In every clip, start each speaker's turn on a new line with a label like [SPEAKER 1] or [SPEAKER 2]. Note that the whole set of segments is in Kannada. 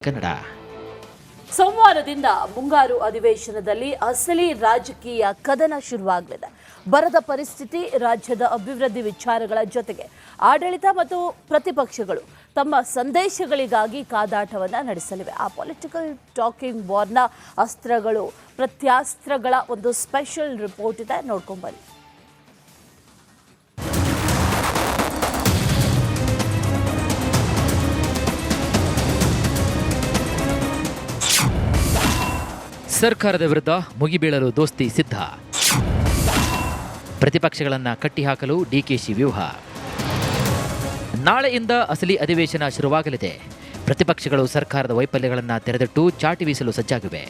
[SPEAKER 1] ಕನ್ನಡ.
[SPEAKER 2] ಸೋಮವಾರದಿಂದ ಮುಂಗಾರು ಅಧಿವೇಶನದಲ್ಲಿ ಅಸಲಿ ರಾಜಕೀಯ ಕದನ ಶುರುವಾಗಲಿದೆ. ಬರದ ಪರಿಸ್ಥಿತಿ, ರಾಜ್ಯದ ಅಭಿವೃದ್ಧಿ ವಿಚಾರಗಳ ಜೊತೆಗೆ ಆಡಳಿತ ಮತ್ತು ಪ್ರತಿಪಕ್ಷಗಳು ತಮ್ಮ ಸಂದೇಶಗಳಿಗಾಗಿ ಕಾದಾಟವನ್ನು ನಡೆಸಲಿವೆ. ಆ ಪೊಲಿಟಿಕಲ್ ಟಾಕಿಂಗ್ ವಾರ್ನ ಅಸ್ತ್ರಗಳು, ಪ್ರತ್ಯಾಸ್ತ್ರಗಳ ಒಂದು ಸ್ಪೆಷಲ್ ರಿಪೋರ್ಟ್ ಇದೆ, ನೋಡ್ಕೊಂಬನ್ನಿ.
[SPEAKER 1] ಸರ್ಕಾರದ ವಿರುದ್ಧ ಮುಗಿಬೀಳಲು ದೋಸ್ತಿ ಸಿದ್ಧ. ಪ್ರತಿಪಕ್ಷಗಳನ್ನು ಕಟ್ಟಿಹಾಕಲು ಡಿಕೆಶಿ ವ್ಯೂಹ. ನಾಳೆಯಿಂದ ಅಸಲಿ ಅಧಿವೇಶನ ಶುರುವಾಗಲಿದೆ. ಪ್ರತಿಪಕ್ಷಗಳು ಸರ್ಕಾರದ ವೈಫಲ್ಯಗಳನ್ನು ತೆರೆದಿಟ್ಟು ಚಾಟಿ ಬೀಸಲು ಸಜ್ಜಾಗಿವೆ.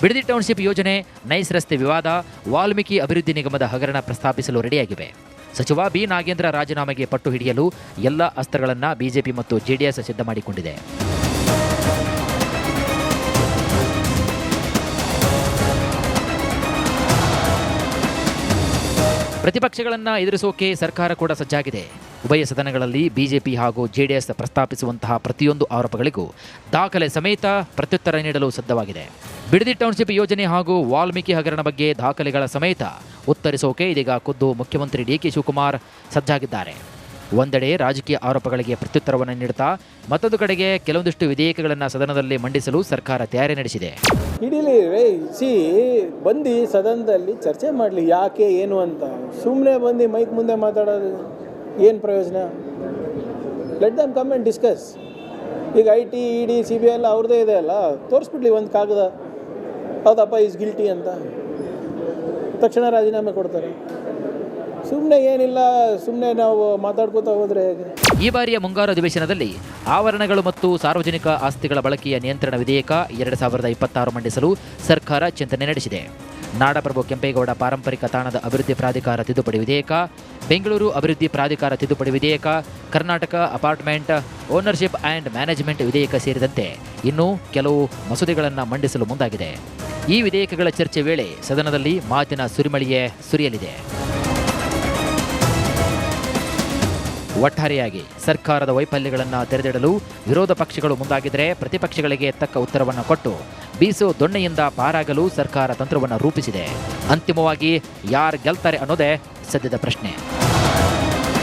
[SPEAKER 1] ಬಿಡದಿ ಟೌನ್ಶಿಪ್ ಯೋಜನೆ, ನೈಸ್ ರಸ್ತೆ ವಿವಾದ, ವಾಲ್ಮೀಕಿ ಅಭಿವೃದ್ಧಿ ನಿಗಮದ ಹಗರಣ ಪ್ರಸ್ತಾಪಿಸಲು ರೆಡಿಯಾಗಿವೆ. ಸಚಿವ ಬಿ ನಾಗೇಂದ್ರ ರಾಜೀನಾಮೆಗೆ ಪಟ್ಟು ಹಿಡಿಯಲು ಎಲ್ಲ ಅಸ್ತ್ರಗಳನ್ನು ಬಿಜೆಪಿ ಮತ್ತು ಜೆಡಿಎಸ್ ಸಿದ್ಧ ಮಾಡಿಕೊಂಡಿದೆ. ಪ್ರತಿಪಕ್ಷಗಳನ್ನು ಎದುರಿಸೋಕೆ ಸರ್ಕಾರ ಕೂಡ ಸಜ್ಜಾಗಿದೆ. ಉಭಯ ಸದನಗಳಲ್ಲಿ ಬಿಜೆಪಿ ಹಾಗೂ ಜೆಡಿಎಸ್ ಪ್ರಸ್ತಾಪಿಸುವಂತಹ ಪ್ರತಿಯೊಂದು ಆರೋಪಗಳಿಗೂ ದಾಖಲೆ ಸಮೇತ ಪ್ರತ್ಯುತ್ತರ ನೀಡಲು ಸಿದ್ಧವಾಗಿದೆ. ಬಿಡದಿ ಟೌನ್ಶಿಪ್ ಯೋಜನೆ ಹಾಗೂ ವಾಲ್ಮೀಕಿ ಹಗರಣ ಬಗ್ಗೆ ದಾಖಲೆಗಳ ಸಮೇತ ಉತ್ತರಿಸೋಕೆ ಇದೀಗ ಖುದ್ದು ಮುಖ್ಯಮಂತ್ರಿ ಡಿಕೆ ಶಿವಕುಮಾರ್ ಸಜ್ಜಾಗಿದ್ದಾರೆ. ಒಂದೆಡೆ ರಾಜಕೀಯ ಆರೋಪಗಳಿಗೆ ಪ್ರತ್ಯುತ್ತರವನ್ನು ನೀಡುತ್ತಾ ಮತ್ತೊಂದು ಕಡೆಗೆ ಕೆಲವೊಂದಿಷ್ಟು ವಿಧೇಯಕಗಳನ್ನು ಸದನದಲ್ಲಿ ಮಂಡಿಸಲು ಸರ್ಕಾರ ತಯಾರಿ ನಡೆಸಿದೆ.
[SPEAKER 3] ಹಿಡೀಲಿ ಬಂದು ಸದನದಲ್ಲಿ ಚರ್ಚೆ ಮಾಡಲಿ, ಯಾಕೆ ಏನು ಅಂತ. ಸುಮ್ಮನೆ ಬಂದು ಮೈಕ್ ಮುಂದೆ ಮಾತಾಡೋದು ಏನು ಪ್ರಯೋಜನ? Let them come and discuss. ಈಗ IT, ED, CBI ಎಲ್ಲ ಅವ್ರದ್ದೇ ಇದೆ ಅಲ್ಲ, ತೋರಿಸ್ಬಿಡ್ಲಿ ಒಂದು ಕಾಗದ, ಹೌದಪ್ಪ ಈಸ್ ಗಿಲ್ಟಿ ಅಂತ, ತಕ್ಷಣ ರಾಜೀನಾಮೆ ಕೊಡ್ತಾರೆ. ಸುಮ್ಮನೆ ಏನಿಲ್ಲ, ಸುಮ್ಮನೆ ನಾವು ಮಾತಾಡ್ಕೋತಾ ಹೋದರೆ ಹೇಗೆ?
[SPEAKER 1] ಈ ಬಾರಿಯ ಮುಂಗಾರು ಅಧಿವೇಶನದಲ್ಲಿ ಆವರಣಗಳು ಮತ್ತು ಸಾರ್ವಜನಿಕ ಆಸ್ತಿಗಳ ಬಳಕೆಯ ನಿಯಂತ್ರಣ ವಿಧೇಯಕ 2026 ಮಂಡಿಸಲು ಸರ್ಕಾರ ಚಿಂತನೆ ನಡೆಸಿದೆ. ನಾಡಪ್ರಭು ಕೆಂಪೇಗೌಡ ಪಾರಂಪರಿಕ ತಾಣದ ಅಭಿವೃದ್ಧಿ ಪ್ರಾಧಿಕಾರ ತಿದ್ದುಪಡಿ ವಿಧೇಯಕ, ಬೆಂಗಳೂರು ಅಭಿವೃದ್ಧಿ ಪ್ರಾಧಿಕಾರ ತಿದ್ದುಪಡಿ ವಿಧೇಯಕ, Karnataka apartment ownership and management ವಿಧೇಯಕ ಸೇರಿದಂತೆ ಇನ್ನೂ ಕೆಲವು ಮಸೂದೆಗಳನ್ನು ಮಂಡಿಸಲು ಮುಂದಾಗಿದೆ. ಈ ವಿಧೇಯಕಗಳ ಚರ್ಚೆ ವೇಳೆ ಸದನದಲ್ಲಿ ಮಾತಿನ ಸುರಿಮಳೆಯೇ ಸುರಿಯಲಿದೆ. ಒಟ್ಟಾರೆಯಾಗಿ ಸರ್ಕಾರದ ವೈಫಲ್ಯಗಳನ್ನು ತೆರೆದಿಡಲು ವಿರೋಧ ಪಕ್ಷಗಳು ಮುಂದಾಗಿದ್ದರೆ ಪ್ರತಿಪಕ್ಷಗಳಿಗೆ ತಕ್ಕ ಉತ್ತರವನ್ನು ಕೊಟ್ಟು ಬೀಸೋ ದೊಣ್ಣೆಯಿಂದ ಪಾರಾಗಲು ಸರ್ಕಾರ ತಂತ್ರವನ್ನು ರೂಪಿಸಿದೆ. ಅಂತಿಮವಾಗಿ ಯಾರು ಗೆಲ್ತಾರೆ ಅನ್ನೋದೇ ಸದ್ಯದ ಪ್ರಶ್ನೆ.